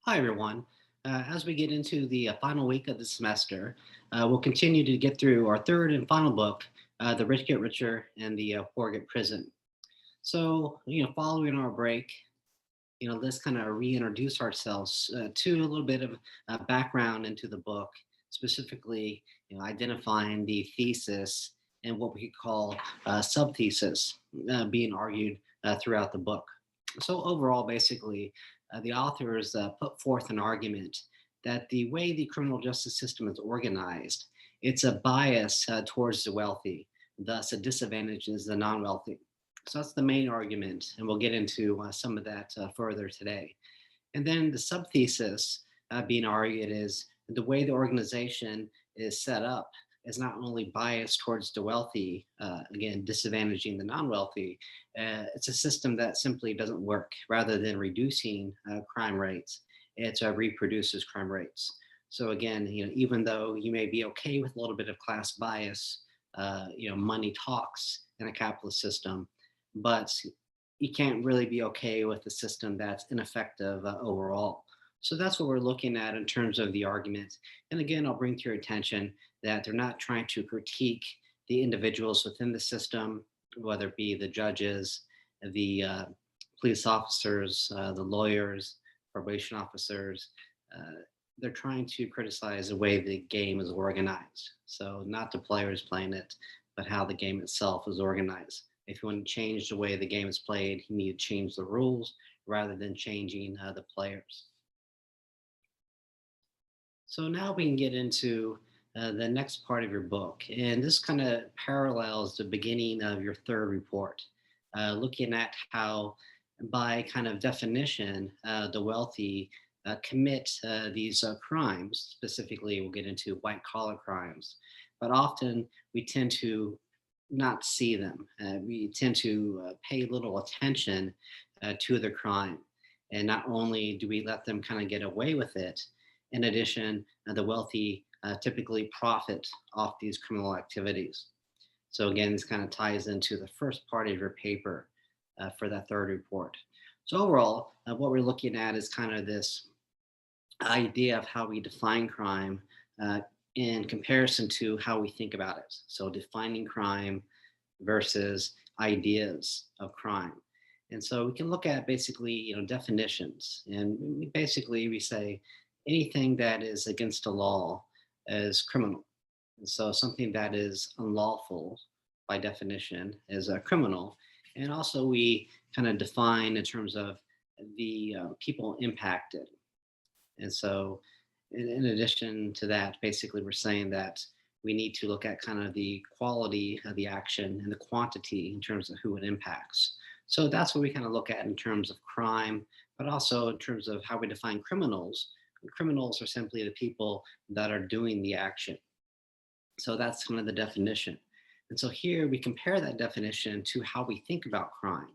Hi, everyone. As we get into the final week of the semester, we'll continue to get through our third and final book, The Rich Get Richer and the Poor Get Prison. So, following our break, let's kind of reintroduce ourselves to a little bit of background into the book, specifically, identifying the thesis and what we could call subthesis being argued throughout the book. So overall, basically, the authors put forth an argument that the way the criminal justice system is organized, it's a bias towards the wealthy, thus it disadvantages the non-wealthy. So that's the main argument, and we'll get into some of that further today. And then the subthesis being argued is the way the organization is set up is not only biased towards the wealthy, again, disadvantaging the non wealthy, it's a system that simply doesn't work. Rather than reducing crime rates, it reproduces crime rates. So again, even though you may be okay with a little bit of class bias, money talks in a capitalist system, but you can't really be okay with a system that's ineffective overall. So that's what we're looking at in terms of the argument. And again, I'll bring to your attention that they're not trying to critique the individuals within the system, whether it be the judges, the police officers, the lawyers, probation officers. They're trying to criticize the way the game is organized. So, not the players playing it, but how the game itself is organized. If you want to change the way the game is played, you need to change the rules rather than changing the players. So now we can get into the next part of your book. And this kind of parallels the beginning of your third report, looking at how, by kind of definition, the wealthy commit these crimes. Specifically, we'll get into white collar crimes. But often we tend to not see them. We tend to pay little attention to the crime. And not only do we let them kind of get away with it, in addition, the wealthy typically profit off these criminal activities. So again, this kind of ties into the first part of your paper for that third report. So overall, what we're looking at is kind of this idea of how we define crime uh, in comparison to how we think about it. So defining crime versus ideas of crime. And so we can look at basically, definitions. And we say anything that is against the law is criminal. And so something that is unlawful by definition is a criminal. And also we kind of define in terms of the people impacted. And so in addition to that, basically we're saying that we need to look at kind of the quality of the action and the quantity in terms of who it impacts. So that's what we kind of look at in terms of crime, but also in terms of how we define criminals. Criminals are simply the people that are doing the action. So that's kind of the definition. And so here we compare that definition to how we think about crime.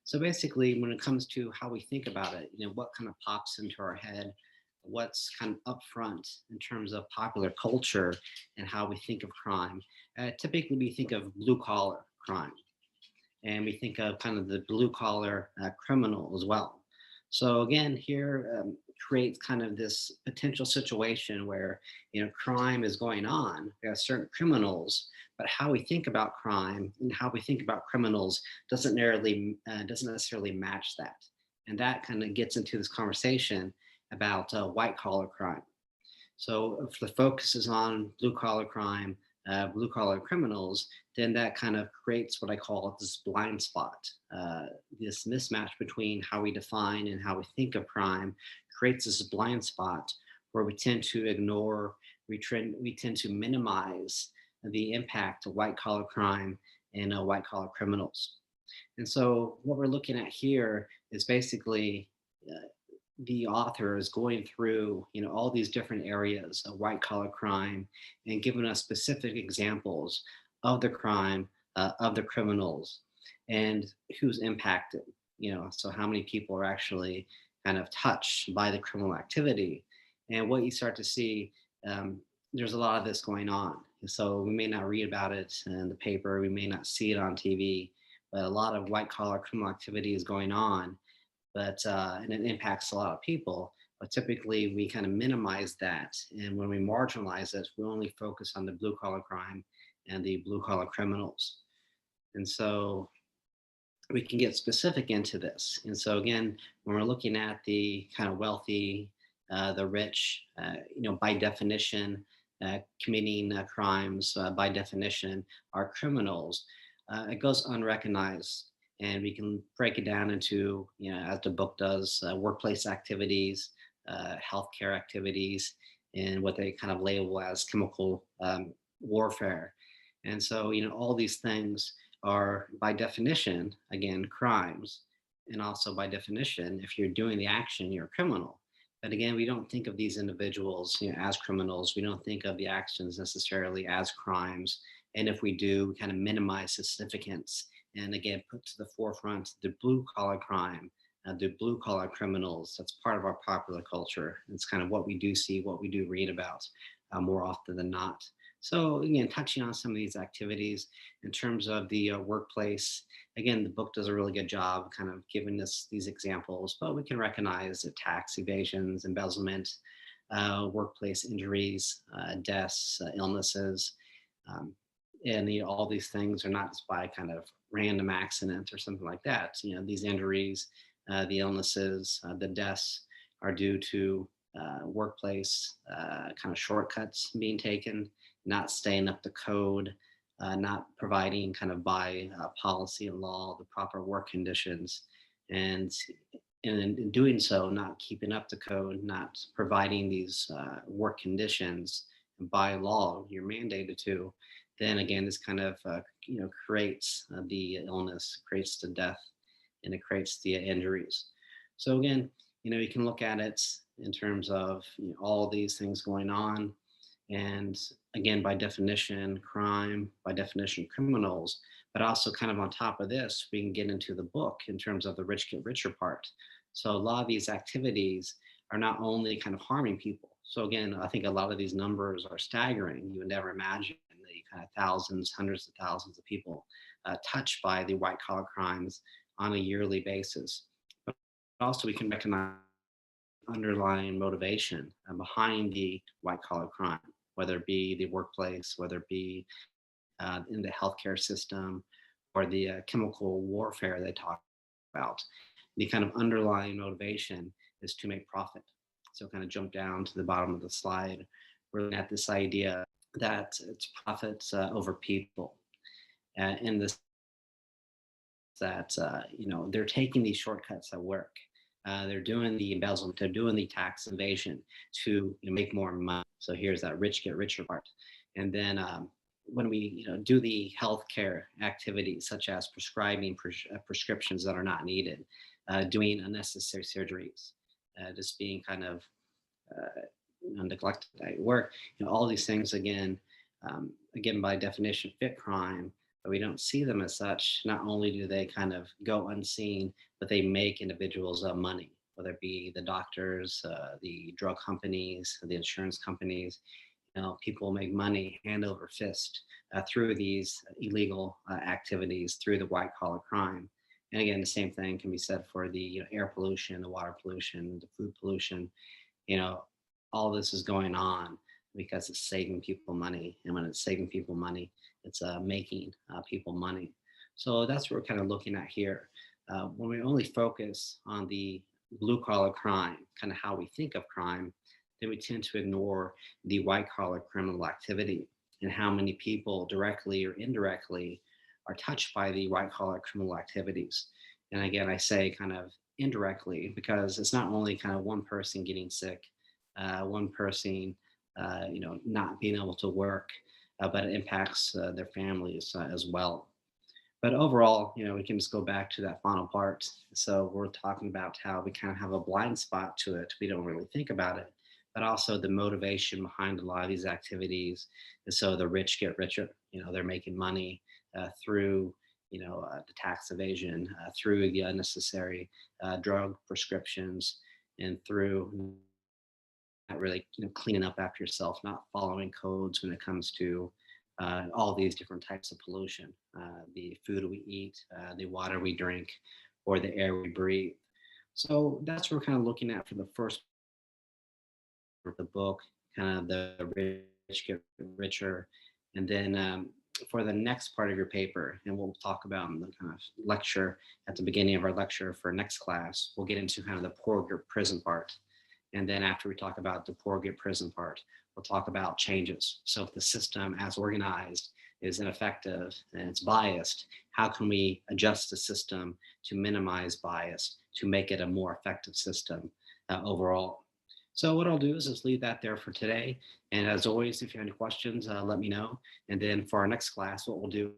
So basically, when it comes to how we think about it, what kind of pops into our head, what's kind of upfront in terms of popular culture and how we think of crime. Typically, we think of blue collar crime, and we think of kind of the blue collar criminal as well. So again, here creates kind of this potential situation where crime is going on. We have certain criminals, but how we think about crime and how we think about criminals doesn't necessarily match that, and that kind of gets into this conversation about white collar crime. So if the focus is on blue collar crime, blue collar criminals, then that kind of creates what I call this blind spot. This mismatch between how we define and how we think of crime creates this blind spot where we tend to ignore, we tend to minimize the impact of white collar crime and white collar criminals. And so what we're looking at here is basically the author is going through all these different areas of white collar crime and giving us specific examples of the crime, of the criminals, and who's impacted. So how many people are actually kind of touched by the criminal activity. And what you start to see, there's a lot of this going on. So we may not read about it in the paper, we may not see it on TV, but a lot of white collar criminal activity is going on, but and it impacts a lot of people. But typically, we kind of minimize that. And when we marginalize it, we only focus on the blue collar crime and the blue collar criminals. And so we can get specific into this. And so again, when we're looking at the kind of wealthy, the rich, by definition, committing crimes by definition are criminals. It goes unrecognized, and we can break it down into, as the book does, workplace activities, healthcare activities, and what they kind of label as chemical warfare. And so, all these things are by definition, again, crimes. And also by definition, if you're doing the action, you're a criminal. But again, we don't think of these individuals, as criminals. We don't think of the actions necessarily as crimes. And if we do, we kind of minimize the significance and again put to the forefront the blue collar crime, the blue collar criminals. That's part of our popular culture. It's kind of what we do see, what we do read about more often than not. So again, touching on some of these activities in terms of the workplace, again, the book does a really good job kind of giving us these examples, but we can recognize that tax evasions, embezzlement, workplace injuries, deaths, illnesses, um, and all these things are not just by kind of random accident or something like that. These injuries, the illnesses, the deaths are due to workplace kind of shortcuts being taken, not staying up to code, not providing kind of by policy and law the proper work conditions, and in doing so, not keeping up to code, not providing these work conditions by law you're mandated to, then again, this kind of creates the illness, creates the death, and it creates the injuries. So again, you can look at it in terms of all these things going on, and again, by definition, crime, by definition, criminals. But also, kind of on top of this, we can get into the book in terms of the rich get richer part. So, a lot of these activities are not only kind of harming people. So, again, I think a lot of these numbers are staggering. You would never imagine the kind of thousands, hundreds of thousands of people touched by the white collar crimes on a yearly basis. But also, we can recognize underlying motivation behind the white collar crime, whether it be the workplace, whether it be in the healthcare system, or the chemical warfare they talk about. The kind of underlying motivation is to make profit. So, kind of jump down to the bottom of the slide. We're looking at this idea that it's profits over people. In this that they're taking these shortcuts at work. They're doing the embezzlement, they're doing the tax evasion to make more money. So here's that rich get richer part. And then when we do the healthcare activities such as prescribing prescriptions that are not needed, doing unnecessary surgeries, just being kind of neglected at work, all these things again by definition fit crime, but we don't see them as such. Not only do they kind of go unseen, but they make individuals money, whether it be the doctors, the drug companies, the insurance companies. People make money hand over fist through these illegal activities, through the white collar crime. And again, the same thing can be said for the air pollution, the water pollution, the food pollution. you know, all this is going on because it's saving people money. And when it's saving people money, it's making people money. So that's what we're kind of looking at here. When we only focus on the blue collar crime, kind of how we think of crime, then we tend to ignore the white collar criminal activity and how many people directly or indirectly are touched by the white collar criminal activities. And again, I say kind of indirectly because it's not only kind of one person getting sick, one person, not being able to work, but it impacts their families as well. But overall, we can just go back to that final part. So we're talking about how we kind of have a blind spot to it. We don't really think about it, but also the motivation behind a lot of these activities. And so the rich get richer. They're making money through, the tax evasion, through the unnecessary drug prescriptions, and through not really, cleaning up after yourself, not following codes when it comes to all these different types of pollution, the food we eat, the water we drink, or the air we breathe. So that's what we're kind of looking at for the first the book, kind of the rich get richer. And then for the next part of your paper, and we'll talk about in the kind of lecture at the beginning of our lecture for next class, we'll get into kind of the poor get prison part. And then after we talk about the poor get prison part, we'll talk about changes. So if the system as organized is ineffective and it's biased, how can we adjust the system to minimize bias, to make it a more effective system overall? So what I'll do is just leave that there for today. And as always, if you have any questions, let me know. And then for our next class, what we'll do